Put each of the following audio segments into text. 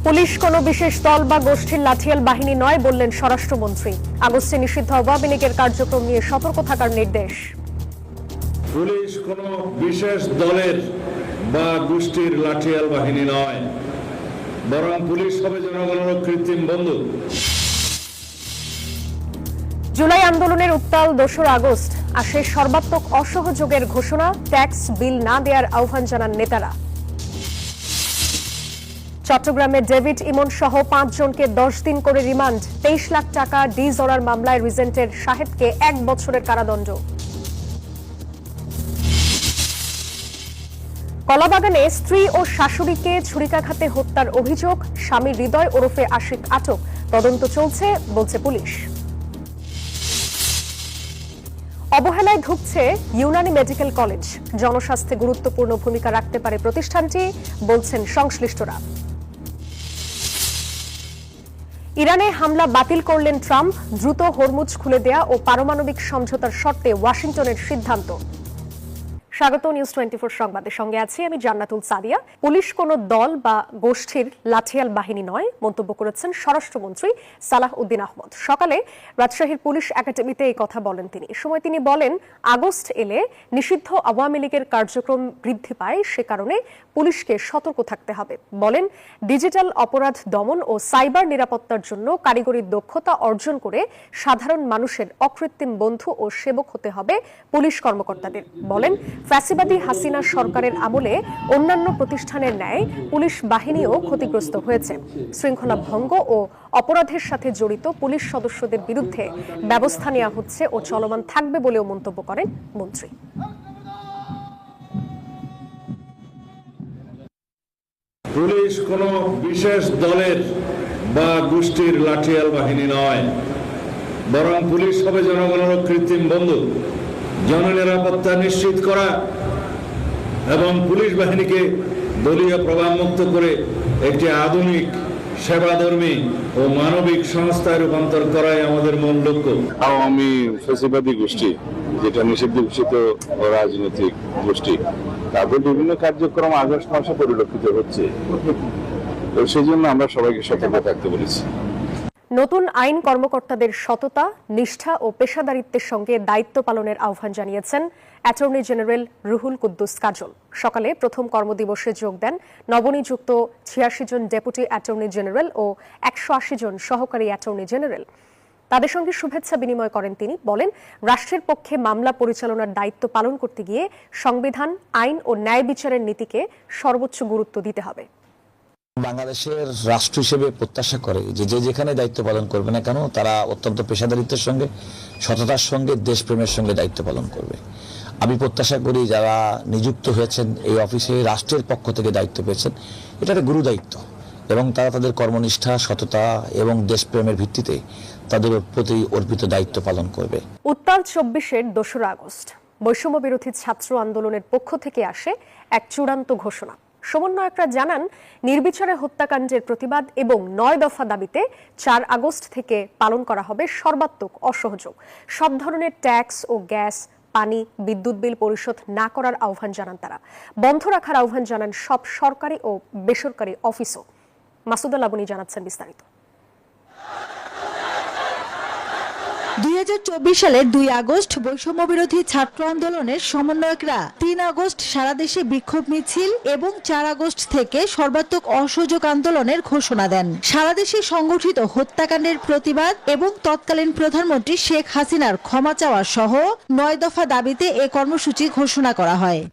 Police কোনো বিশেষ দল বা গোষ্ঠীর লাঠিয়াল বাহিনী নয় বললেন স্বরাষ্ট্রমন্ত্রী। আগস্টে নিষিদ্ধ আওয়ামী লীগের কার্যক্রম নিয়ে সতর্ক থাকার নির্দেশ। পুলিশ কোনো বিশেষ দলের বা গোষ্ঠীর লাঠিয়াল বাহিনী নয়, বরং পুলিশ হবে জনগণের কৃত্রিম বন্ধু। জুলাই আন্দোলনের উত্তাল 2 আগস্ট আসে সর্বাত্মক অসহযোগের ঘোষণা, ট্যাক্স বিল না দেওয়ার আহ্বান জানান নেতারা। চট্টগ্রামে ডেভিড ইমন সহ 5 জনকে 10 দিন করে রিমান্ড, 23 লাখ টাকা ডিজরার মামলায় রিজেন্টের সাহেবকে 1 বছরের কারাদণ্ড। কলাবাগানে স্ত্রী ও শাশুড়িকে ছুরিকাঘাতে হত্যার অভিযোগ, স্বামী হৃদয় ওরফে আশিক আটক, তদন্ত চলছে বলছে পুলিশ। অবহেলায় ধুঁকছে ইউনানি মেডিকেল কলেজ, জনস্বাস্থ্যে গুরুত্বপূর্ণ ভূমিকা রাখতে পারে প্রতিষ্ঠানটি, বলছেন সংশ্লিষ্টরা। ইরানে হামলা বাতিল করলেন ট্রাম্প, দ্রুত হরমুজ খুলে দেয়া ও পারমাণবিক সমঝোতার শর্তে ওয়াশিংটনের সিদ্ধান্ত। স্বাগত নিউজ 24 সংবাদের সঙ্গে আছি আমি জান্নাতুল সাদিয়া। পুলিশ কোনো দল বা গোষ্ঠীর লাঠিয়াল বাহিনী নয় মন্তব্য করেছেন স্বরাষ্ট্রমন্ত্রী সালাহ উদ্দিন আহমদ। সকালে রাজশাহীর পুলিশ একাডেমিতে এই কথা বলেন তিনি। সময় তিনি বলেন, আগস্ট এলে নিষিদ্ধ আওয়ামী লীগের কার্যক্রম বৃদ্ধি পায়, সে কারণে পুলিশকে সতর্ক থাকতে হবে। বলেন, ডিজিটাল অপরাধ দমন ও সাইবার নিরাপত্তার জন্য কারিগরি দক্ষতা অর্জন করে সাধারণ মানুষের অকৃত্রিম বন্ধু ও সেবক হতে হবে পুলিশ কর্মকর্তাদের। বলেন, ফ্যাসিবাদী হাসিনা সরকারের আমলে অন্যান্য প্রতিষ্ঠানের ন্যায় পুলিশ বাহিনীও ক্ষতিগ্রস্ত হয়েছে। শৃঙ্খলা ভঙ্গ ও অপরাধের সাথে জড়িত পুলিশ সদস্যদের বিরুদ্ধে ব্যবস্থা নেওয়া হচ্ছে ও চলমান থাকবে বলেও মন্তব্য করেন মন্ত্রী। পুলিশ কোনো বিশেষ দলের বা গোষ্ঠীর লাঠিয়াল বাহিনী নয়, বরং পুলিশ হবে জনগণের কৃত্রিম বন্ধু। জননিরাপত্তা নিশ্চিত করা এবং পুলিশ বাহিনীকে দলীয় প্রভাবমুক্ত করে একটি আধুনিক সেবাধর্মী ও মানবিক সংস্থায় রূপান্তর করাই আমাদের মূল লক্ষ্য। আওয়ামী ফ্যাসিবাদী গোষ্ঠী, যেটা নিষিদ্ধ ঘোষিত রাজনৈতিক গোষ্ঠী, তাদের বিভিন্ন কার্যক্রম আগস্ট মাসে পরিলক্ষিত হচ্ছে। তো সেই জন্য আমরা সবাইকে সতর্ক থাকতে বলেছি। নতুন আইন কর্মকর্তাদের সততা, নিষ্ঠা ও পেশাদারিত্বের সঙ্গে দায়িত্ব পালনের আহ্বান জানিয়েছেন অ্যাটর্নি জেনারেল রুহুল কুদ্দুস কাজল। সকালে প্রথম কর্মদিবসে যোগ দেন নবনিযুক্ত 86 জন ডেপুটি অ্যাটর্নি জেনারেল ও 180 জন সহকারী অ্যাটর্নি জেনারেল। তাদের সঙ্গে শুভেচ্ছা বিনিময় করেন তিনি। বলেন, রাষ্ট্রের পক্ষে মামলা পরিচালনার দায়িত্ব পালন করতে গিয়ে সংবিধান, আইন ও ন্যায় বিচারের নীতিকে সর্বোচ্চ গুরুত্ব দিতে হবে। বাংলাদেশের রাষ্ট্র হিসেবে প্রত্যাশা করে যে যেখানে দায়িত্ব পালন করবে না কেন, তারা অত্যন্ত পেশাদারিত্বের সঙ্গে, সততার সঙ্গে, দেশপ্রেমের সঙ্গে দায়িত্ব পালন করবে। আমি প্রত্যাশা করি যারা নিযুক্ত হয়েছেন এই অফিসে, রাষ্ট্রের পক্ষ থেকে দায়িত্ব পেয়েছেন, এটা একটা গুরু দায়িত্ব এবং তারা তাদের কর্মনিষ্ঠা, সততা এবং দেশপ্রেমের ভিত্তিতে তাদের প্রতি অর্পিত দায়িত্ব পালন করবে। উত্তাল 24-এর 2 আগস্ট বৈষম্য বিরোধী ছাত্র আন্দোলনের পক্ষ থেকে আসে এক চূড়ান্ত ঘোষণা। সমন্বয়করা জানান, নির্বিচারে হত্যাকাণ্ডের প্রতিবাদ এবং 9 দফা দাবিতে 4 আগস্ট থেকে পালন করা হবে সর্বাত্মক অসহযোগ। সব ধরনের ট্যাক্স ও গ্যাস, পানি, বিদ্যুৎ বিল পরিশোধ না করার আহ্বান জানান তারা। বন্ধ রাখার আহ্বান জানান সব সরকারি ও বেসরকারি অফিসও। মাসুদা লাবনী জানাচ্ছেন বিস্তারিত। 2024 সালের 2 আগস্ট বৈষম্য বিরোধী ছাত্র আন্দোলনের সমন্বয়করা 3 আগস্ট সারা দেশে বিক্ষোভ মিছিল এবং 4 আগস্ট থেকে সর্বাত্মক অসহযোগ আন্দোলনের ঘোষণা দেন। সারা দেশে সংগঠিত হত্যাকাণ্ডের প্রতিবাদ এবং তৎকালীন প্রধানমন্ত্রী শেখ হাসিনার ক্ষমা চাওয়া সহ 9 দফা দাবিতে এ কর্মসূচি ঘোষণা করা হয়।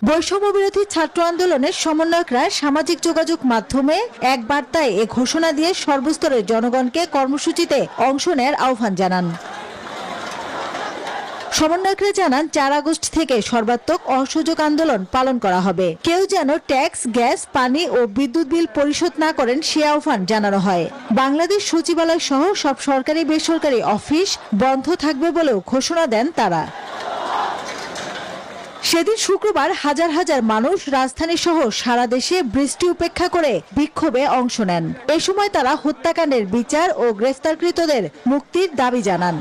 বৈষম্য বিরোধী ছাত্র আন্দোলনের সমন্বয়করা সামাজিক যোগাযোগ মাধ্যমে এক বার্তায় এ ঘোষণা দিয়ে সর্বস্তরের জনগণকে কর্মসূচিতে অংশ নেয়ার আহ্বান জানান। সমন্বয়করা জানান, 4 আগস্ট থেকে সর্বাত্মক অসহযোগ আন্দোলন পালন করা হবে। কেউ যেন ট্যাক্স, গ্যাস, পানি ও বিদ্যুৎ বিল পরিশোধ না করেন সে আহ্বান জানানো হয়। বাংলাদেশ সচিবালয় সহ সব সরকারি বেসরকারি অফিস বন্ধ থাকবে বলেও ঘোষণা দেন তারা। সেদিন শুক্রবার হাজার হাজার মানুষ রাজধানী সহ সারা দেশে বৃষ্টি উপেক্ষা করে বিক্ষোভে অংশ নেন। এ সময় তারা হত্যাকাণ্ডের বিচার ও গ্রেফতারকৃতদের মুক্তির দাবি জানান।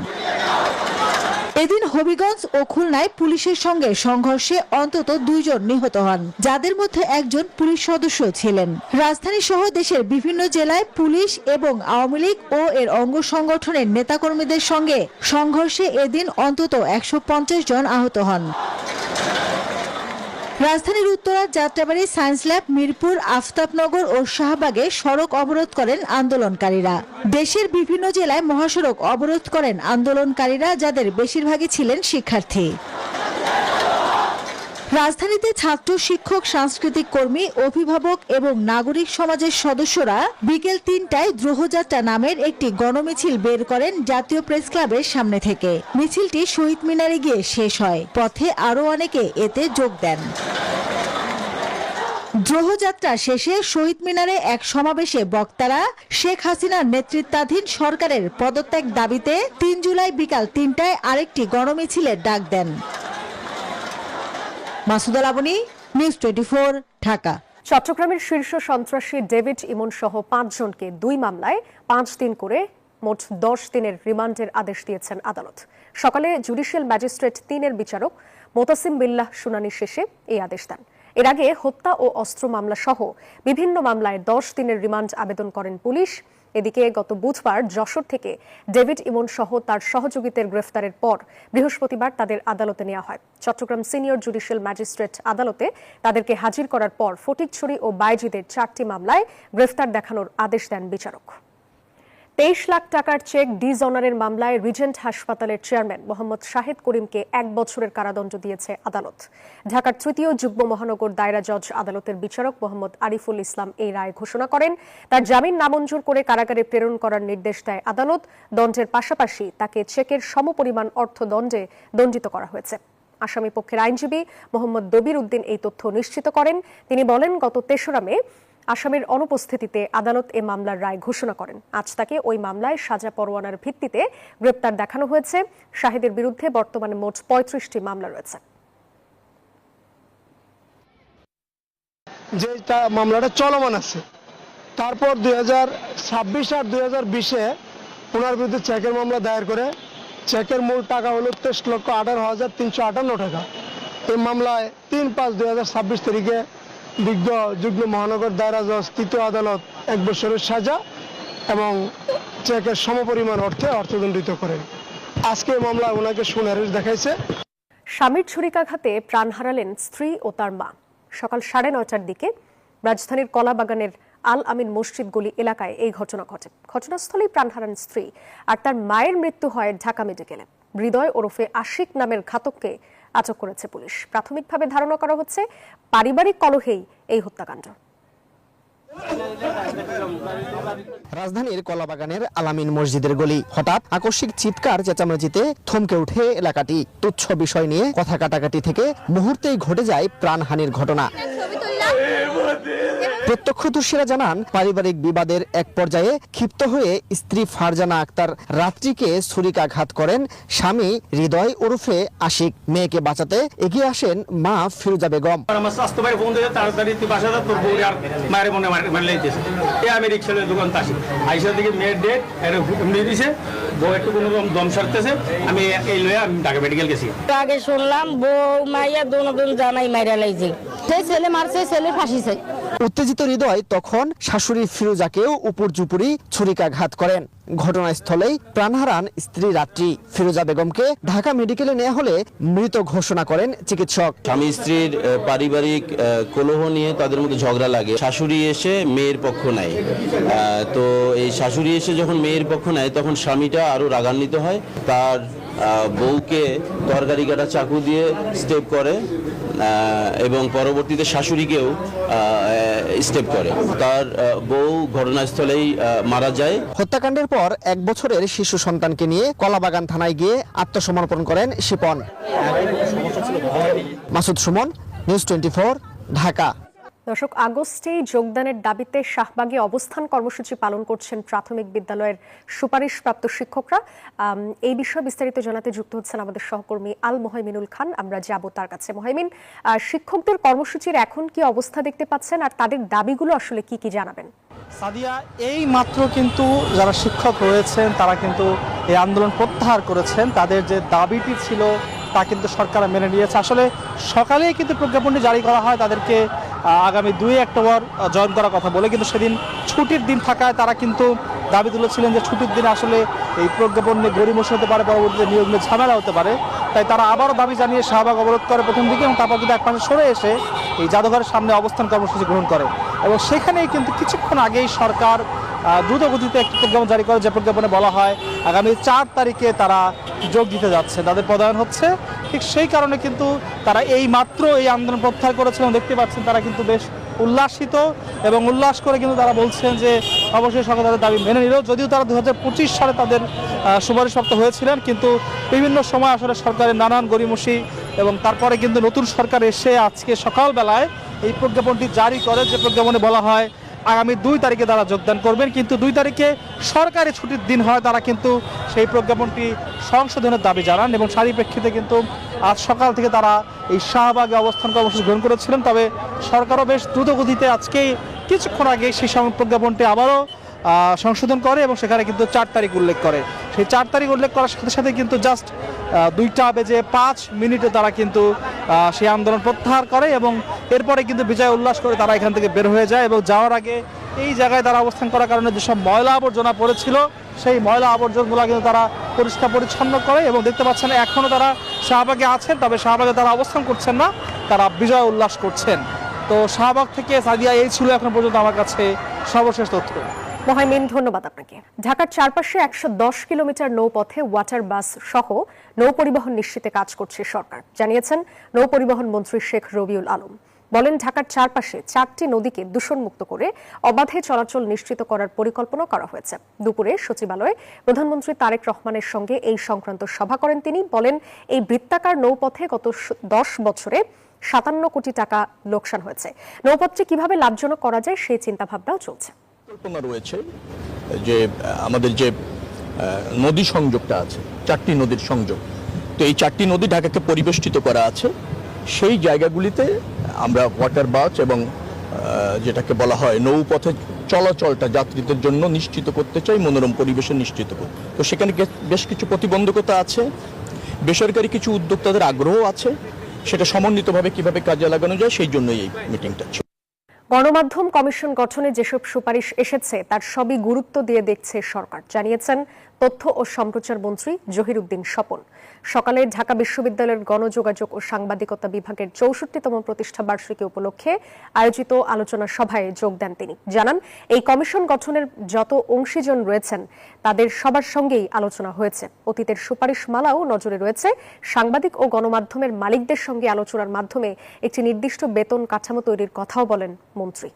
এদিন হবিগঞ্জ ও খুলনায় পুলিশের সঙ্গে সংঘর্ষে অন্তত 2 জন নিহত হন, যাদের মধ্যে একজন পুলিশ সদস্য ছিলেন। রাজধানী সহ দেশের বিভিন্ন জেলায় পুলিশ এবং আওয়ামী লীগ ও এর অঙ্গ সংগঠনের নেতাকর্মীদের সঙ্গে সংঘর্ষে এদিন অন্তত 150 জন আহত হন। রাজধানীর উত্তরা, যাত্রাবাড়ী, সায়েন্স ল্যাব, মিরপুর, আফতাবনগর ও শাহবাগে সড়ক অবরোধ করেন আন্দোলনকারীরা। দেশের বিভিন্ন জেলায় মহাসড়ক অবরোধ করেন আন্দোলনকারীরা, যাদের বেশিরভাগই ছিলেন শিক্ষার্থী। রাজধানীতে ছাত্র, শিক্ষক, সাংস্কৃতিক কর্মী, অভিভাবক এবং নাগরিক সমাজের সদস্যরা বিকেল 3টায় দ্রোহযাত্রা নামের একটি গণমিছিল বের করেন জাতীয় প্রেস ক্লাবের সামনে থেকে। মিছিলটি শহীদ মিনারে গিয়ে শেষ হয়। পথে আরও অনেকে এতে যোগ দেন। দ্রোহযাত্রা শেষে শহীদ মিনারে এক সমাবেশে বক্তারা শেখ হাসিনার নেতৃত্বাধীন সরকারের পদত্যাগ দাবিতে 3 জুলাই বিকাল 3টায় আরেকটি গণমিছিলের ডাক দেন। মাসুদা লাবনী, নিউজ 24, ঢাকা। চট্টগ্রামের শীর্ষ সন্ত্রাসী ডেভিড ইমন সহ 5 জনকে 2 মামলায় 5 দিন করে মোট 10 দিনের রিমান্ডের আদেশ দিয়েছেন আদালত। সকালে জুডিশিয়াল ম্যাজিস্ট্রেট 3-এর বিচারক মোতাসিম বিল্লাহ শুনানি শেষে এই আদেশ দেন। এর আগে হত্যা ও অস্ত্র মামলা সহ বিভিন্ন মামলায় 10 দিনের রিমান্ড আবেদন করেন পুলিশ। এদিকে গত বুধবার যশোর থেকে ডেভিড ইমন সহ তার সহযোগীদের গ্রেফতারের পর বৃহস্পতিবার তাদের আদালতে নেওয়া হয়। চট্টগ্রাম সিনিয়র জুডিশিয়াল ম্যাজিস্ট্রেট আদালতে তাদেরকে হাজির করার পর ফটিকছড়ি ও বাইজিদের 4টি মামলায় গ্রেফতার দেখানোর আদেশ দেন বিচারক। 23 লাখ টাকার চেক ডিজঅনারের মামলায় রিজেন্ট হাসপাতালের চেয়ারম্যান মোহাম্মদ শাহেদ করিমকে 1 বছরের কারাদণ্ড দিয়েছে আদালত। ঢাকার 3য় যুগ্ম মহানগর দায়রা জজ আদালতের বিচারক মোহাম্মদ আরিফুল ইসলাম এই রায় ঘোষণা করেন। তার জামিন নামঞ্জুর করে কারাগারে প্রেরণ করার নির্দেশ দেয় আদালত। দণ্ডের পাশাপাশি তাকে চেকের সমপরিমাণ অর্থদণ্ডে দণ্ডিত করা হয়েছে। আসামি পক্ষের আইনজীবী মোহাম্মদ দবির উদ্দিন এই তথ্য নিশ্চিত করেন। তিনি বলেন, গত 3রা মে আসামির অনুপস্থিতিতে আদালত এ মামলার রায় ঘোষণা করেন। আজ তাকে ওই মামলায় সাজা পরোয়ানার ভিত্তিতে গ্রেপ্তার দেখানো হয়েছে। শাহিদের বিরুদ্ধে বর্তমানে মোট 35টি মামলা রয়েছে। যে মামলাটা চলমান আছে, তারপর 2026 আর 2020-এ ওনার বিরুদ্ধে চেকের মামলা দায়ের করে চেকের মূল টাকা হলো 23,18,358 টাকা। এই মামলায় 3/5/2026 তারিখে বিজ্ঞ যুগ্ম মহানগর দায়রা জজ 3য় আদালত 1 বছরের সাজা এবং চেকের সমপরিমাণ অর্থে অর্থদণ্ডিত করেন। আজকে মামলায় ওনাকে সুনারিশ দেখাইছে। স্বামীর ছুরিকাঘাতে প্রাণ হারালেন স্ত্রী ও তার মা। সকাল 9:30টার দিকে রাজধানীর কলাবাগানের আল আমিন মসজিদ গলি এলাকায় এই ঘটনা ঘটে। ঘটনাস্থলেই প্রাণ হারান স্ত্রী, আর তার মায়ের মৃত্যু হয় ঢাকা মেডিকেলে। হৃদয় ওরফে আশিক নামের ঘাতককে আটক করেছে পুলিশ। প্রাথমিকভাবে ধারণা করা হচ্ছে পারিবারিক কলহেই এই হত্যাকাণ্ড। রাজধানীর কলাবাগানের আলামিন মসজিদের গলি। হঠাৎ আকস্মিক চিৎকার চেঁচামেচিতে থমকে উঠে এলাকাটি। তুচ্ছ বিষয় নিয়ে কথা কাটাকাটি থেকে মুহূর্তেই ঘটে যায় প্রাণহানির ঘটনা। প্রত্যক্ষদর্শীরা জানান, পারিবারিক বিবাদের এক পর্যায়ে ক্ষিপ্ত হয়ে স্ত্রী ফারজানা আক্তার রাত্রিকে ছুরিকাঘাত করেন স্বামী হৃদয় ওরফে আশিক। মেয়েকে বাঁচাতে এগিয়ে আসেন মা ফিরোজা বেগম। আমি এই লয়ে আমি ঢাকা মেডিকেল গেছি। আগে শুনলাম বউ মাইয়া দোনোজন জানাই মাইরা লাইছে, সেই ছেলে মারছে, ছেলে ফাঁসিছে। উত্তেজিত হৃদয় তখন শাশুড়ি ফিরোজাকেও উপর্যুপুরি ছুরিকাঘাত করেন। ঘটনাস্থলেই প্রাণ হারান স্ত্রী রাত্রি। ফিরোজা বেগমকে ঢাকা মেডিকেলে নেওয়া হলে মৃত ঘোষণা করেন চিকিৎসক। স্বামী স্ত্রীর পারিবারিক কলহ নিয়ে তাদের মধ্যে ঝগড়া লাগে। শাশুড়ি এসে মেয়ের পক্ষ নেয়, তো এই শাশুড়ি এসে যখন মেয়ের পক্ষ নেয় তখন স্বামীটা আরো রাগান্বিত হয়। তার বউকে তরকারি কাটা চাকু দিয়ে স্টেপ করে এবং পরবর্তীতে শাশুড়িকেও স্টেপ করে। তার বউ ঘটনাস্থলেই মারা যায়। হত্যাকাণ্ডের পর 1 বছরের শিশু সন্তানকে নিয়ে কলাবাগান থানায় গিয়ে আত্মসমর্পণ করেন শিপন। মাসুদ সুমন, নিউজ 24, ঢাকা। দর্শক, আগস্টেই যোগদানের দাবিতে শাহবাগে অবস্থান কর্মসূচি পালন করছেন প্রাথমিক বিদ্যালয়ের সুপারিশপ্রাপ্ত শিক্ষকরা। এই বিষয়ে বিস্তারিত জানাতে যুক্ত হচ্ছেন আমাদের সহকর্মী আল মোহাইমিনুল খান। আমরা যাব তার কাছে। মোহাইমিন, শিক্ষকদের কর্মসূচির এখন কি অবস্থা দেখতে পাচ্ছেন, আর তাদের দাবিগুলো আসলে কি কি জানাবেন? সাদিয়া এই মাত্র কিন্তু যারা শিক্ষক রয়েছেন তারা কিন্তু এই আন্দোলন প্রত্যাহার করেছেন। তাদের যে দাবিটি ছিল তা কিন্তু সরকার মেনে নিয়েছে। আসলে সকালেই কিন্তু প্রজ্ঞাপনটি জারি করা হয় তাদেরকে আগামী 2 অক্টোবর জয়েন করার কথা বলে, কিন্তু সেদিন ছুটির দিন থাকায় তারা কিন্তু দাবি তুলেছিলেন যে ছুটির দিন আসলে এই প্রজ্ঞাপন নিয়ে গড়িমসি হতে পারে, পরবর্তীতে নিয়োগ নিয়ে ঝামেলা হতে পারে। তাই তারা আবারও দাবি জানিয়ে শাহবাগ অবরোধ করে প্রথম দিকে, এবং তারপর কিন্তু এক পাশে সরে এসে এই জাদুঘরের সামনে অবস্থান কর্মসূচি গ্রহণ করে। এবং সেখানেই কিন্তু কিছুক্ষণ আগেই সরকার দ্রুত গতিতে একটি প্রজ্ঞাপন জারি করে, যে প্রজ্ঞাপনে বলা হয় আগামী 4 তারিখে তারা যোগ দিতে যাচ্ছে, তাদের পদায়ন হচ্ছে। ঠিক সেই কারণে কিন্তু তারা এই মাত্র এই আন্দোলন প্রত্যাহার করেছেন। দেখতে পাচ্ছেন তারা কিন্তু বেশ উল্লাসিত এবং উল্লাস করে কিন্তু তারা বলছেন যে অবশ্যই সরকার তাদের দাবি মেনে নিল। যদিও তারা 2025 সালে তাদের সুপারিশপ্রাপ্ত হয়েছিলেন, কিন্তু বিভিন্ন সময় আসলে সরকারের নানান গড়িমসি এবং তারপরে কিন্তু নতুন সরকার এসে আজকে সকালবেলায় এই প্রজ্ঞাপনটি জারি করে, যে প্রজ্ঞাপনে বলা হয় আগামী 2 তারিখে তারা যোগদান করবেন। কিন্তু 2 তারিখে সরকারি ছুটির দিন হয়, তারা কিন্তু সেই প্রজ্ঞাপনটি সংশোধনের দাবি জানান এবং সারি প্রেক্ষিতে কিন্তু আজ সকাল থেকে তারা এই শাহবাগে অবস্থান কর্মসূচি গ্রহণ করেছিলেন। তবে সরকারও বেশ দ্রুত গতিতে আজকেই কিছুক্ষণ আগে সেই প্রজ্ঞাপনটি আবারও সংশোধন করে এবং সেখানে কিন্তু 4 তারিখ উল্লেখ করে। সেই 4 তারিখ উল্লেখ করার সাথে সাথে কিন্তু জাস্ট 2:05 তারা কিন্তু সেই আন্দোলন প্রত্যাহার করে এবং এরপরে কিন্তু বিজয় উল্লাস করে তারা এখান থেকে বের হয়ে যায়। এবং যাওয়ার আগে এই জায়গায় তারা অবস্থান করার কারণে যেসব ময়লা আবর্জনা পড়েছিল সেই ময়লা আবর্জনাগুলো কিন্তু তারা পরিষ্কার পরিচ্ছন্ন করে। এবং দেখতে পাচ্ছেন এখনও তারা শাহবাগে আছেন, তবে শাহবাগে তারা অবস্থান করছেন না, তারা বিজয় উল্লাস করছেন। তো শাহবাগ থেকে সাদিয়া এই ছিল এখন পর্যন্ত আমার কাছে সর্বশেষ তথ্য। মহাইমিন, ধন্যবাদ আপনাকে। ঢাকার চারপাশে 110 কিলোমিটার নৌপথে ওয়াটার বাস সহ নৌ পরিবহন নিশ্চিতে কাজ করছে সরকার, জানিয়েছেন নৌ পরিবহন মন্ত্রী শেখ রবিউল আলম। বলেন, ঢাকার চারপাশে 4টি নদীকে দূষণমুক্ত করে অবাধে চলাচল নিশ্চিত করার পরিকল্পনা করা হয়েছে। দুপুরে সচিবালয়ে প্রধানমন্ত্রী তারেক রহমানের সঙ্গে এই সংক্রান্ত সভা করেন তিনি। বলেন, এই বৃত্তাকার নৌপথে গত 10 বছরে 57 কোটি টাকা লোকসান হয়েছে। নৌপথটি কিভাবে লাভজনক করা যায় সেই চিন্তাভাবনাও চলছে। পরিকল্পনা রয়েছে যে আমাদের যে নদী সংযোগটা আছে, 4টি নদীর সংযোগ, তো এই 4টি নদী ঢাকাকে পরিবেষ্টিত করা আছে। সেই জায়গাগুলিতে আমরা ওয়াটার বাস এবং যেটাকে বলা হয় নৌপথে চলাচলটা যাত্রীদের জন্য নিশ্চিত করতে চাই, মনোরম পরিবেশে নিশ্চিত করতে। তো সেখানে বেশ কিছু প্রতিবন্ধকতা আছে, বেসরকারি কিছু উদ্যোক্তাদের আগ্রহ আছে, সেটা সমন্বিতভাবে কিভাবে কাজে লাগানো যায় সেই জন্যই এই মিটিংটা ছিল। গণমাধ্যম কমিশন গঠনে যেসব সুপারিশ এসেছে তার সবই গুরুত্ব দিয়ে দেখছে সরকার, জানিয়েছেন তথ্য ও সম্প্রচার মন্ত্রী জহিরুদ্দিন স্বপন। সকালে ঢাকা বিশ্ববিদ্যালয়ের গণযোগাযোগ ও সাংবাদিকতা বিভাগের 64তম প্রতিষ্ঠা বার্ষিকী উপলক্ষে আয়োজিত আলোচনা সভায় যোগ দেন তিনি। জানান, এই কমিশন গঠনের যত অংশীজন রয়েছেন তাদের সবার সঙ্গেই আলোচনা হয়েছে। অতীতের সুপারিশ মালাও নজরে রয়েছে। সাংবাদিক ও গণমাধ্যমের মালিকদের সঙ্গে আলোচনার মাধ্যমে একটি নির্দিষ্ট বেতন কাঠামো তৈরির কথাও বলেন মন্ত্রী।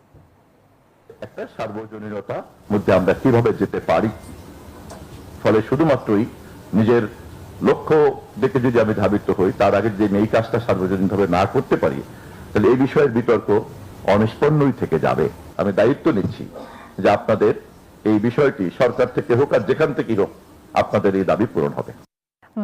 একটা সার্বজনীনতার মধ্যে আমরা কিভাবে যেতে পারি, ফলে শুধুমাত্রই নিজের লক্ষ্য দেখে যদি আমি ধাবিত হই, তার আগে যে এই কাজটা সার্বজনীনভাবে না করতে পারি, তাহলে এই বিষয়ের বিতর্ক অনিষ্পন্নই থেকে যাবে। আমি দায়িত্ব নিচ্ছি যে আপনাদের এই বিষয়টি সরকার থেকে হোক আর যেখান থেকেই হোক, আপনাদের এই দাবি পূরণ হবে।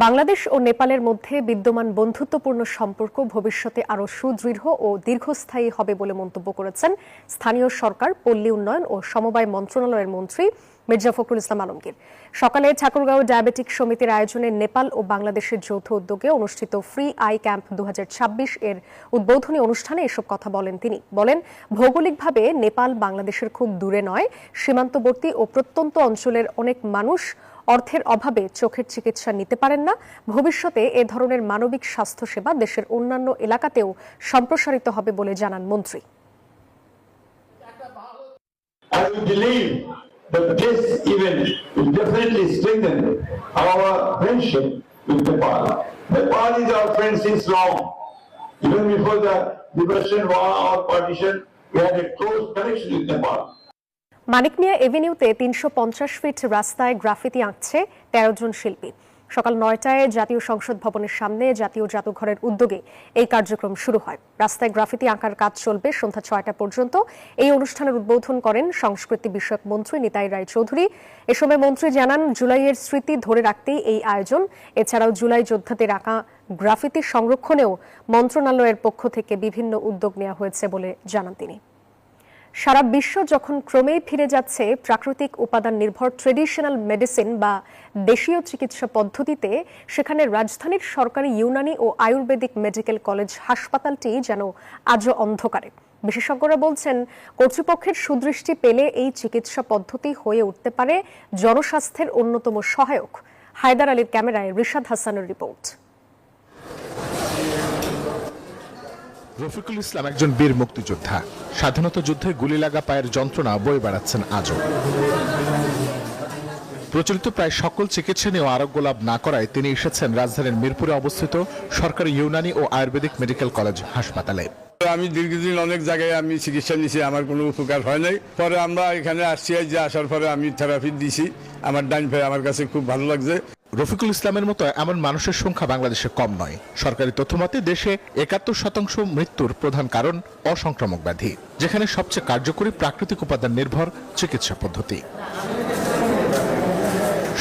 বাংলাদেশ ও নেপালের মধ্যে বিদ্যমান বন্ধুত্বপূর্ণ সম্পর্ক ভবিষ্যতে আরও সুদৃঢ় ও দীর্ঘস্থায়ী হবে বলে মন্তব্য করেছেন স্থানীয় সরকার, পল্লী উন্নয়ন ও সমবায় মন্ত্রণালয়ের মন্ত্রী মির্জা ফখরুল ইসলাম আলমগীর। সকালে ঠাকুরগাঁও ডায়াবেটিক সমিতির আয়োজনে নেপাল ও বাংলাদেশের যৌথ উদ্যোগে অনুষ্ঠিত ফ্রি আই ক্যাম্প 2026 এর উদ্বোধনী অনুষ্ঠানে এসব কথা বলেন তিনি। বলেন, ভৌগোলিকভাবে নেপাল বাংলাদেশের খুব দূরে নয়, সীমান্তবর্তী ও প্রত্যন্ত অঞ্চলের অনেক মানুষ অর্থের অভাবে চোখের চিকিৎসা নিতে পারেন না। ভবিষ্যতে এ ধরনের মানবিক স্বাস্থ্যসেবা দেশের অন্যান্য এলাকাতেও সম্প্রসারিত হবে বলে জানান মন্ত্রী। But this event will definitely strengthen our friendship with Nepal. Nepal is our friend since long. Even before the Liberation War or partition, we had a close connection with Nepal. Manik Mia এভিনিউতে 350 ফিট রাস্তায় graffiti আঁকছে 13 জন শিল্পী। সকাল 9টায় জাতীয় সংসদ ভবনের সামনে জাতীয় জাদুঘরের উদ্যোগে এই কার্যক্রম শুরু হয়। রাস্তায় গ্রাফিতি আঁকার কাজ চলবে সন্ধ্যা 6টা পর্যন্ত। এই অনুষ্ঠানের উদ্বোধন করেন সংস্কৃতি বিষয়ক মন্ত্রী নিতাই রায় চৌধুরী। এ সময় মন্ত্রী জানান, জুলাইয়ের স্মৃতি ধরে রাখতেই এই আয়োজন। এছাড়াও জুলাই যোদ্ধাদের আঁকা গ্রাফিতি সংরক্ষণেও মন্ত্রণালয়ের পক্ষ থেকে বিভিন্ন উদ্যোগ নেওয়া হয়েছে বলে জানান তিনি। সারা বিশ্ব যখন ক্রমেই ফিরে যাচ্ছে প্রাকৃতিক উপাদান নির্ভর ট্রেডিশনাল মেডিসিন বা দেশীয় চিকিৎসা পদ্ধতিতে, সেখানে রাজধানীর সরকারি ইউনানি ও আয়ুর্বেদিক মেডিকেল কলেজ হাসপাতালটি যেন আজও অন্ধকারে। বিশেষজ্ঞরা বলছেন, কর্তৃপক্ষের সুদৃষ্টি পেলে এই চিকিৎসা পদ্ধতি হয়ে উঠতে পারে জনস্বাস্থ্যের অন্যতম সহায়ক। হায়দার আলীর ক্যামেরায় রিশাদ হাসানের রিপোর্ট। রফিকুল ইসলাম একজন বীর মুক্তিযোদ্ধা। স্বাধীনতা যুদ্ধে গুলি লাগা পায়ের যন্ত্রণা বয়ে বেড়াচ্ছেন আজও। প্রচলিত প্রায় সকল চিকিৎসা নিয়েও আরোগ্য লাভ না করায় তিনি এসেছেন রাজধানীর মিরপুরে অবস্থিত সরকারি ইউনানি ও আয়ুর্বেদিক মেডিকেল কলেজ হাসপাতালে। আমি দীর্ঘদিন অনেক জায়গায় আমি চিকিৎসা নিয়েছি, আমার কোনো উপকার হয় নাই। পরে আমরা এখানে আসছি, যে আসার পরে আমি থেরাপি দিয়েছি, আমার ডাইন ভাই আমার কাছে খুব ভালো লাগছে। রফিকুল ইসলামের মতো এমন মানুষের সংখ্যা বাংলাদেশে কম নয়। সরকারি তথ্যমতে দেশে ৭১% মৃত্যুর প্রধান কারণ অসংক্রামক ব্যাধি, যেখানে সবচেয়ে কার্যকরী প্রাকৃতিক উপাদান নির্ভর চিকিৎসা পদ্ধতি।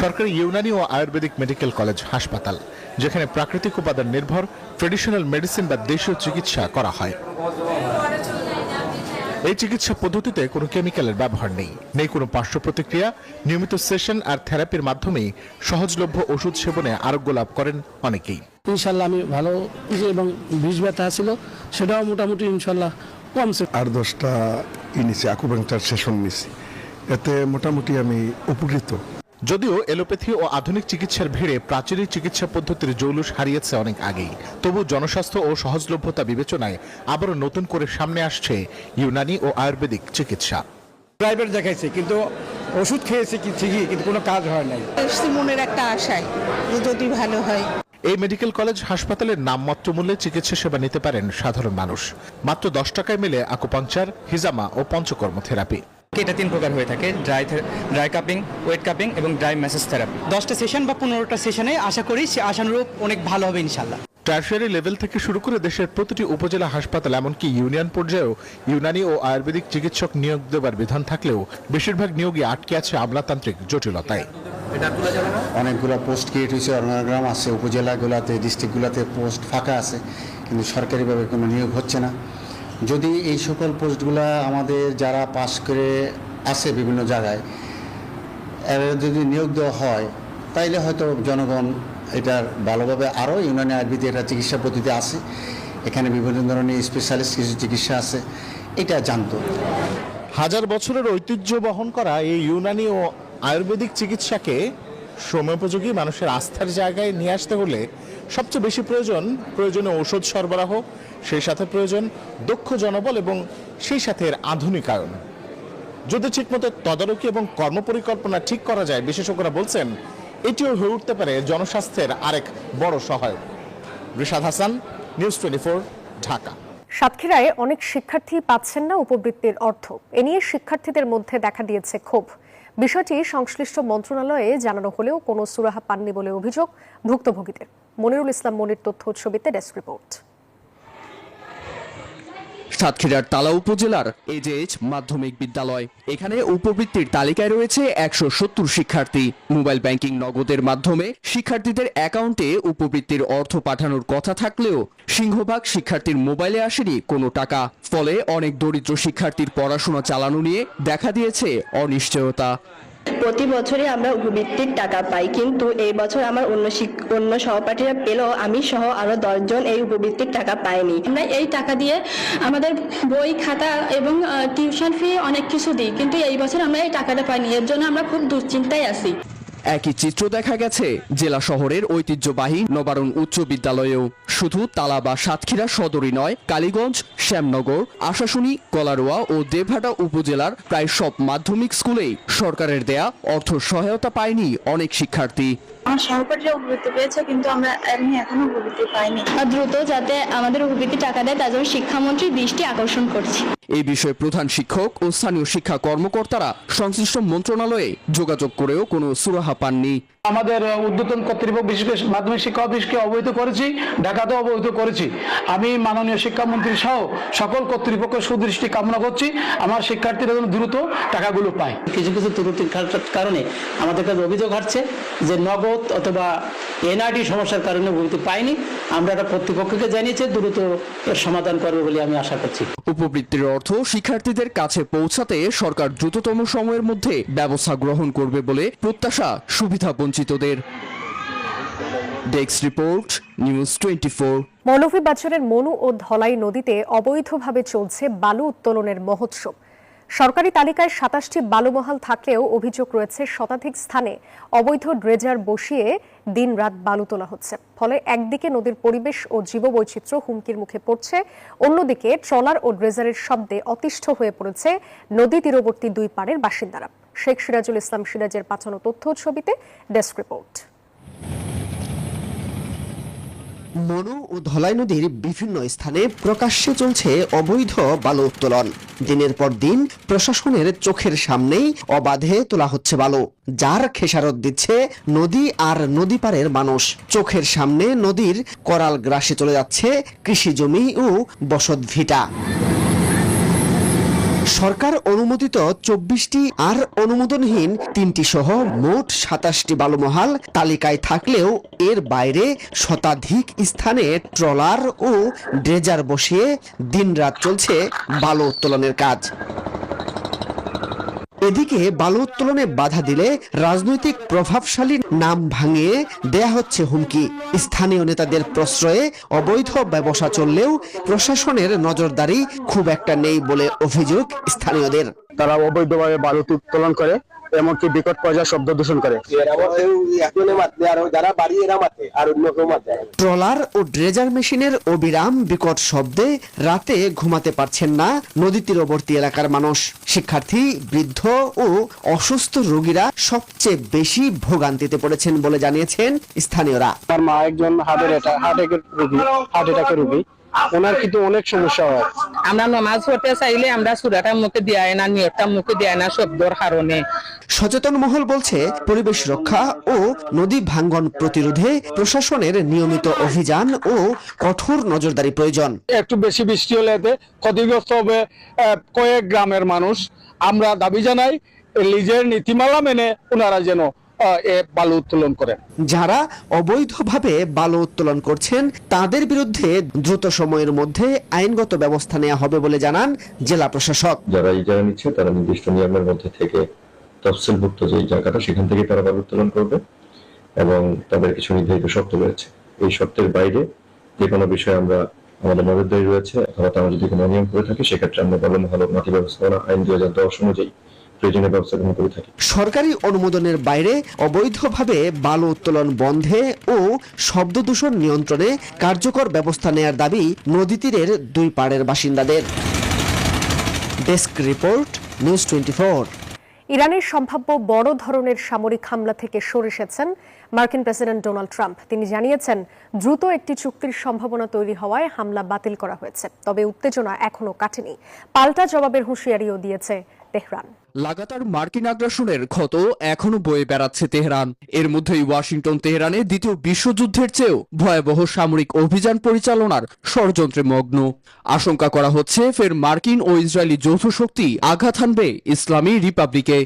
সরকারি ইউনানি ও আয়ুর্বেদিক মেডিকেল কলেজ হাসপাতাল, যেখানে প্রাকৃতিক উপাদান নির্ভর ট্রেডিশনাল মেডিসিন বা দেশীয় চিকিৎসা করা হয়। এই চিকিৎসা পদ্ধতিতে কোনো কেমিক্যালের ব্যবহার নেই কোনো পার্শ্ব প্রতিক্রিয়া। নিয়মিত সেশন আর থেরাপির মাধ্যমেই সহজলভ্য ওষুধ সেবনে আরোগ্য লাভ করেন অনেকেই। ইনশাল্লাহ আমি ভালো, এবং বিষ ব্যথা ছিল সেটাও মোটামুটি ইনশাল্লাহ কমছে। 8-10টা নিছি, আকুপাঙ্কচার সেশন নিছি, এতে মোটামুটি আমি উপকৃত। যদিও এলোপ্যাথি ও আধুনিক চিকিৎসার ভিড়ে প্রাচীন চিকিৎসা পদ্ধতির জৌলুস হারিয়েছে অনেক আগেই, তবু জনস্বাস্থ্য ও সহজলভ্যতা বিবেচনায় আবারও নতুন করে সামনে আসছে ইউনানি ও আয়ুর্বেদিক চিকিৎসা। প্রাইভেট দেখাইছে, কিন্তু ওষুধ খেয়েছে কি ঠিকই, কিন্তু কোনো কাজ হয় নাই। মনের একটা আশায় যদি ভালো হয়। এই মেডিকেল কলেজ হাসপাতালের নামমাত্র মূল্যে চিকিৎসা সেবা নিতে পারেন সাধারণ মানুষ। মাত্র 10 টাকায় মেলে আকুপাঙ্কচার, হিজামা ও পঞ্চকর্ম থেরাপি। এটা 3 প্রকার হয়ে থাকে: ড্রাই কাপিং, ওয়েট কাপিং এবং ড্রাই ম্যাসেজ থেরাপি। 10টা সেশন বা 15টা সেশনে আশা করি সে আশানুরূপ অনেক ভালো হবে ইনশাল্লাহ। টারশিয়ারি লেভেল থেকে শুরু করে দেশের প্রতিটি উপজেলা হাসপাতাল, এমনকি ইউনিয়ন পর্যায়েও ইউনানি ও আয়ুর্বেদিক চিকিৎসক নিয়োগ দেবার বিধান থাকলেও বেশিরভাগ নিয়োগই আটকে আছে আমলাতান্ত্রিক জটিলতায়। অনেকগুলো পোস্ট ক্রিয়েট হয়েছে, অর্গানোগ্রাম আছে, উপজেলাগুলোতে ডিস্ট্রিক্টগুলোতে পোস্ট ফাঁকা আছে, কিন্তু সরকারিভাবে কোনো নিয়োগ হচ্ছে না। যদি এই সকল পোস্টগুলা আমাদের যারা পাস করে আসে বিভিন্ন জায়গায়, এরা যদি নিয়োগ দেওয়া হয়, তাইলে হয়তো জনগণ এটার ভালোভাবে আরও ইউনানি আয়ুর্বেদিক একটা চিকিৎসা পদ্ধতি আছে, এখানে বিভিন্ন ধরনের স্পেশালিস্ট কিছু চিকিৎসা আছে, এটা জানতো। হাজার বছরের ঐতিহ্য বহন করা এই ইউনানি ও আয়ুর্বেদিক চিকিৎসাকে সময়োপযোগী মানুষের আস্থার জায়গায় নিয়ে আসতে হলে সবচেয়ে বেশি প্রয়োজনে ঔষধ সরবরাহ, সেই সাথে প্রয়োজন দক্ষ জনবল এবং সেই সাথে এর আধুনিকায়ন। যদি ঠিকমতো তদারকি এবং কর্মপরিকল্পনা ঠিক করা যায়, বিশেষজ্ঞরা বলছেন এটিও হয়ে উঠতে পারে জনস্বাস্থ্যের আরেক বড় সহায়ক। রিশাদ হাসান, নিউজ 24, ঢাকা। সাতক্ষীরায় অনেক শিক্ষার্থী পাচ্ছেন না উপবৃত্তির অর্থ। এ নিয়ে শিক্ষার্থীদের মধ্যে দেখা দিয়েছে ক্ষোভ। বিষয়টি সংশ্লিষ্ট মন্ত্রণালয়ে জানানো হলেও কোনো সুরাহা পাননি বলে অভিযোগ ভুক্তভোগীদের। মনিরুল ইসলাম মনির তথ্য ছবিতে ডেস্ক রিপোর্ট। সাতক্ষীরার তালা উপজেলার এজেএইচ মাধ্যমিক বিদ্যালয়, এখানে উপবৃত্তির তালিকায় রয়েছে 170 শিক্ষার্থী। মোবাইল ব্যাংকিং নগদের মাধ্যমে শিক্ষার্থীদের অ্যাকাউন্টে উপবৃত্তির অর্থ পাঠানোর কথা থাকলেও সিংহভাগ শিক্ষার্থীর মোবাইলে আসেনি কোনো টাকা। ফলে অনেক দরিদ্র শিক্ষার্থীর পড়াশোনা চালানো নিয়ে দেখা দিয়েছে অনিশ্চয়তা। প্রতি বছরই আমরা উপবৃত্তির টাকা পাই, কিন্তু এই বছর আমার অন্য সহপাঠীরা পেলেও আমি সহ আরো 10 জন এই উপবৃত্তির টাকা পাইনি। আমরা এই টাকা দিয়ে আমাদের বই খাতা এবং টিউশন ফি অনেক কিছু দিই, কিন্তু এই বছর আমরা এই টাকাটা পাইনি। এর জন্য আমরা খুব দুশ্চিন্তায় আছি। একই চিত্র দেখা গেছে জেলা শহরের ঐতিহ্যবাহী নবারুণ উচ্চ বিদ্যালয়েও। শুধু তালা বা সাতক্ষীরা সদরই নয়, কালীগঞ্জ, শ্যামনগর, আশাশুনি, কলারোয়া ও দেবহাটা উপজেলার প্রায় সব মাধ্যমিক স্কুলেই সরকারের দেয়া অর্থ সহায়তা পায়নি অনেক শিক্ষার্থী। আমার সহপাঠীরা উপবৃত্তি পেয়েছে, কিন্তু আমি এখনো উপবৃত্তি পাইনি। দ্রুত যাতে আমাদের উপবৃত্তি টাকা দেয়, তার জন্য শিক্ষামন্ত্রীর দৃষ্টি আকর্ষণ করছি। এই বিষয়ে প্রধান শিক্ষক ও স্থানীয় শিক্ষা কর্মকর্তারা সংশ্লিষ্ট মন্ত্রণালয়ে যোগাযোগ করেও কোনো সুরাহা পাননি। আমাদের ঊর্ধ্বতন কর্তৃপক্ষ, বিশেষ করে মাধ্যমিক শিক্ষা অফিসকে অবহিত করেছি, ঢাকাতেও অবহিত করেছি। আমি মাননীয় শিক্ষামন্ত্রী সহ সকল কর্তৃপক্ষের সুদৃষ্টি কামনা করছি, আমার শিক্ষার্থীরা যেন দ্রুত টাকাগুলো পায়। কিছু ত্রুটির কারণে আমাদের কাছে অভিযোগ আসছে যে নগদ মেয়াদত অথবা এনআরডি সমস্যার কারণে উপবৃত্তি পাইনি। আমরা এটা কর্তৃপক্ষকে জানিয়েছি, দ্রুত এর সমাধান করবে বলে আমি আশা করছি। উপবৃত্তির অর্থ শিক্ষার্থীদের কাছে পৌঁছাতে সরকার দ্রুততম সময়ের মধ্যে ব্যবস্থা গ্রহণ করবে বলে প্রত্যাশা সুবিধা বঞ্চিতদের। Desk report, news 24। মৌলভীবাজারের মনু ও ধলাই নদীতে অবৈধভাবে চলছে বালু উত্তোলনের মহোৎসব। সরকারি তালিকায় ২৭টি বালুমহাল থাকলেও অভিযোগ রয়েছে শতাধিক স্থানে অবৈধ ড্রেজার বসিয়ে দিনরাত বালু তোলা হচ্ছে। ফলে একদিকে নদীর পরিবেশ ও জীববৈচিত্র্য হুমকির মুখে পড়ছে, অন্যদিকে ট্রলার ও ড্রেজারের শব্দে অতিষ্ঠ হয়ে পড়েছে নদী তীরবর্তী দুই পাড়ের বাসিন্দারা। শেখ সিরাজুল ইসলাম সিরাজের পাঠানো তথ্য ছবিতে ডেস্ক রিপোর্ট। মনু ও ধলাই নদীর বিভিন্ন স্থানে প্রকাশ্যে চলছে অবৈধ বালু উত্তোলন। দিনের পর দিন প্রশাসনের চোখের সামনেই অবাধে তোলা হচ্ছে বালু, যার খেসারত দিচ্ছে নদী আর নদী পাড়ের মানুষ। চোখের সামনে নদীর করাল গ্রাসে চলে যাচ্ছে কৃষি জমি ও বসত ভিটা। সরকার অনুমোদিত ২৪টি আর অনুমোদনহীন ৩টি সহ মোট ২৭টি বালুমহাল তালিকায় থাকলেও এর বাইরে শতাধিক স্থানে ট্রলার ও ড্রেজার বসিয়ে দিনরাত চলছে বালু উত্তোলনের কাজ। এদিকে বালু উত্তোলনে বাধা দিলে রাজনৈতিক প্রভাবশালী নাম ভাঙিয়ে দেয়া হচ্ছে হুমকি। স্থানীয় নেতাদের প্রশ্রয়ে অবৈধ ব্যবসা চললেও প্রশাসনের নজরদারি খুব একটা নেই বলে অভিযোগ স্থানীয়দের। তারা অবৈধভাবে বালু উত্তোলন করে, এমনকি বিকট পর্যায়ে শব্দ দূষণ করে। ট্রলার ও ড্রেজার মেশিনের অবিরাম বিকট শব্দে রাতে ঘুমাতে পারছেন না নদী তীরবর্তী এলাকার মানুষ। শিক্ষার্থী, বৃদ্ধ ও অসুস্থ রোগীরা সবচেয়ে বেশি ভোগান্তিতে পড়েছেন বলে জানিয়েছেন স্থানীয়রা। আমার মা একজন হার্ট অ্যাটাকের রোগী, ওনার কিন্তু অনেক সমস্যা হয়। আমরা নামাজ পড়তে চাইলে আমরা সূরাটা মুখে দিয়ে না, নিয়তটা মুখে দিয়ে না, শব্দর কারণে। সচেতন মহল বলছে পরিবেশ রক্ষা ও নদী ভাঙ্গন প্রতিরোধে প্রশাসনের নিয়মিত অভিযান ও কঠোর নজরদারি প্রয়োজন। একটু বেশি বৃষ্টি হলে এতে ক্ষতিগ্রস্ত হবে কয়েক গ্রামের মানুষ। আমরা দাবি জানাই লিজের নীতিমালা মেনে ওনারা যেন বালু উত্তোলন করেন। যারা অবৈধভাবে বালু উত্তোলন করছেন তাদের বিরুদ্ধে দ্রুত সময়ের মধ্যে আইনগত ব্যবস্থা নেওয়া হবে বলে জানান জেলা প্রশাসক। যারা ইজারা নিচ্ছে তারা নির্দিষ্ট নিয়মের মধ্যে থেকে তফসিলভুক্ত যে জায়গাটা সেখান থেকে তারা বালু উত্তোলন করবে এবং তাদের কিছু নির্ধারিত শর্ত রয়েছে। এই শর্তের বাইরে যে কোনো বিষয়ে আমরা আমাদের নজরদারি রয়েছে, অথবা তারা যদি কোনো অনিয়ম করে থাকে সেক্ষেত্রে আমরা বালুমহাল ও মাটি ব্যবস্থাপনা আইন ২০১০ অনুযায়ী সরকারি অনুমোদনের বাইরে অবৈধভাবে বালু উত্তোলন বন্ধে ও শব্দ দূষণ নিয়ন্ত্রণে কার্যকর ব্যবস্থা নেয়ার দাবি নদী তীরের দুই পাড়ের বাসিন্দাদের। Desk report, news 24। ইরানের সম্ভাব্য বড় ধরনের সামরিক হামলা থেকে সরে এসেছেন মার্কিন প্রেসিডেন্ট ডোনাল্ড ট্রাম্প। তিনি জানিয়েছেন দ্রুত একটি চুক্তির সম্ভাবনা তৈরি হওয়ায় হামলা বাতিল করা হয়েছে, তবে উত্তেজনা এখনো কাটেনি। পাল্টা জবাবের হুঁশিয়ারিও দিয়েছে তেহরান। লাগাতার মার্কিন আগ্রাসনের ক্ষত এখনো বয়ে বেড়াচ্ছে তেহরান। এর মধ্যেই ওয়াশিংটন তেহরানে দ্বিতীয় বিশ্বযুদ্ধের চেয়েও ভয়াবহ সামরিক অভিযান পরিচালনার ষড়যন্ত্রে মগ্ন। আশঙ্কা করা হচ্ছে ফের মার্কিন ও ইসরায়েলি যৌথ শক্তি আঘাত হানবে ইসলামী রিপাবলিকে।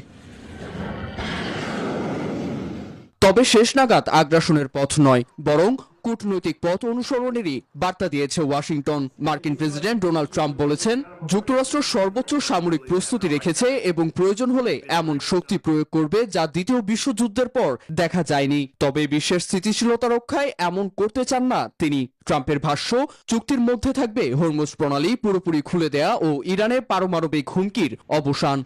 তবে শেষ নাগাদ আগ্রাসনের পথ নয়, বরং কূটনৈতিক পথ অনুসরণেরই বার্তা দিয়েছে ওয়াশিংটন। মার্কিন প্রেসিডেন্ট ডোনাল্ড ট্রাম্প বলেছেন, যুক্তরাষ্ট্র সর্বোচ্চ সামরিক প্রস্তুতি রেখেছে এবং প্রয়োজন হলে এমন শক্তি প্রয়োগ করবে যা দ্বিতীয় বিশ্বযুদ্ধের পর দেখা যায়নি। তবে বিশ্বের স্থিতিশীলতা রক্ষায় এমন করতে চান না তিনি। ট্রাম্পের ভাষ্য, চুক্তির মধ্যে থাকবে হরমুজ প্রণালী পুরোপুরি খুলে দেয়া ও ইরানের পারমাণবিক হুমকির অবসান।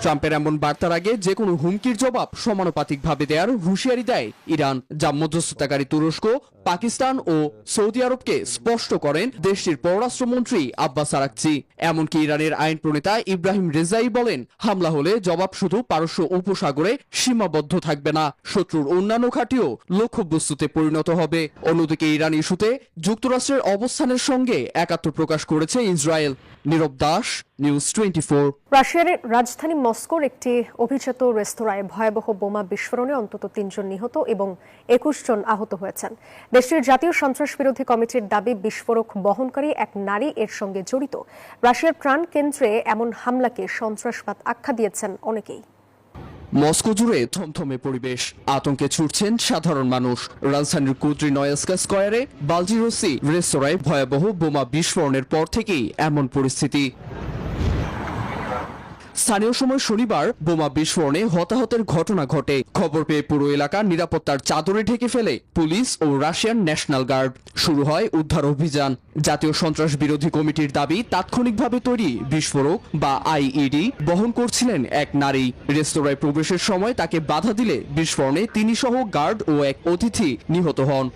ট্রাম্পের এমন বার্তার আগে যে কোনো হুমকির জবাব সমানুপাতিকভাবে দেওয়ার হুঁশিয়ারি দেয় ইরান, যা মধ্যস্থতাকারী তুরস্ক, পাকিস্তান ও সৌদি আরবকে স্পষ্ট করেন দেশটির পররাষ্ট্রমন্ত্রী আব্বাস আরাকচি। এমনকি ইরানের আইন প্রণেতা ইব্রাহিম রেজাই বলেন, হামলা হলে জবাব শুধু পারস্য উপসাগরে সীমাবদ্ধ থাকবে না, শত্রুর অন্যান্য ঘাঁটিও লক্ষ্যবস্তুতে পরিণত হবে। অন্যদিকে ইরান ইস্যুতে যুক্তরাষ্ট্রের অবস্থানের সঙ্গে একাত্ম প্রকাশ করেছে ইসরায়েল। নীরব দাস, নিউজ 24। রাশিয়ার রাজধানী মস্কোর একটি অভিজাত রেস্তোরাঁয় ভয়াবহ বোমা বিস্ফোরণে অন্তত ৩ জন নিহত এবং ২১ জন আহত হয়েছেন। দেশটির জাতীয় সন্ত্রাস বিরোধী কমিটির দাবি, বিস্ফোরক বহনকারী এক নারী এর সঙ্গে জড়িত। রাশিয়ার প্রাণ কেন্দ্রে এমন হামলাকে সন্ত্রাসবাদ আখ্যা দিয়েছেন অনেকেই। মস্কো জুড়ে থমথমে পরিবেশ, আতঙ্কে ছুটছেন সাধারণ মানুষ। রাজধানীর কুদ্রিনয়েস্কা স্কয়ারে বালজিরোসি রেস্তোরাঁয় ভয়াবহ বোমা বিস্ফোরণের পর থেকেই এমন পরিস্থিতি। স্থানীয় সময় শনিবার বোমা বিস্ফোরণে হতাহতের ঘটনা ঘটে। খবর পেয়ে পুরো এলাকা নিরাপত্তার চাদরে ঢেকে ফেলে পুলিশ ও রাশিয়ান ন্যাশনাল গার্ড। শুরু হয় উদ্ধার অভিযান। জাতীয় সন্ত্রাস বিরোধী কমিটির দাবি, তাৎক্ষণিকভাবে তৈরি বিস্ফোরক বা আইইডি বহন করছিলেন এক নারী। রেস্তোরাঁয় প্রবেশের সময় তাকে বাধা দিলে বিস্ফোরণে তিনি সহ গার্ড ও এক অতিথি নিহত হন।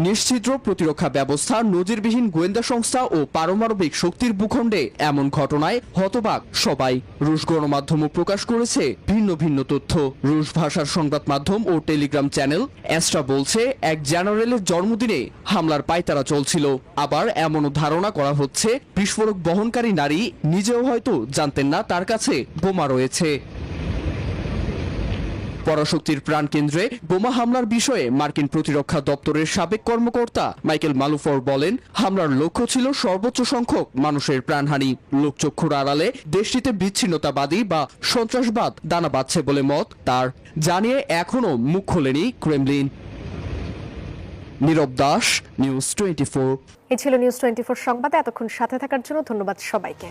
নিশ্ছিদ্র প্রতিরক্ষা ব্যবস্থা, নজিরবিহীন গোয়েন্দা সংস্থা ও পারমাণবিক শক্তির ভূখণ্ডে এমন ঘটনায় হতবাক সবাই। রুশ গণমাধ্যমও প্রকাশ করেছে ভিন্ন ভিন্ন তথ্য। রুশ ভাষার সংবাদ মাধ্যম ও টেলিগ্রাম চ্যানেল অ্যাস্ট্রা বলছে, এক জেনারেলের জন্মদিনে হামলার পায়তারা চলছিল। আবার এমনও ধারণা করা হচ্ছে বিস্ফোরক বহনকারী নারী নিজেও হয়তো জানতেন না তার কাছে বোমা রয়েছে। পরাশক্তির প্রাণকেন্দ্রে বোমা হামলার বিষয়ে মার্কিন প্রতিরক্ষা দপ্তরের সাবেক কর্মকর্তা মাইকেল মালুফর বলেন, হামলার লক্ষ্য ছিল সর্বোচ্চ সংখ্যক মানুষের প্রাণহানি। লোকচক্ষুর আড়ালে দেশটিতে বিচ্ছিন্নতাবাদী বা সন্ত্রাসবাদ দানা বাঁধছে বলে মত তার। জানিয়ে এখনো মুখ খোলেনি ক্রেমলিন। নীরব দাস, নিউজ 24। এই ছিল নিউজ 24 সংবাদে এতক্ষণ সাথে থাকার জন্য ধন্যবাদ সবাইকে।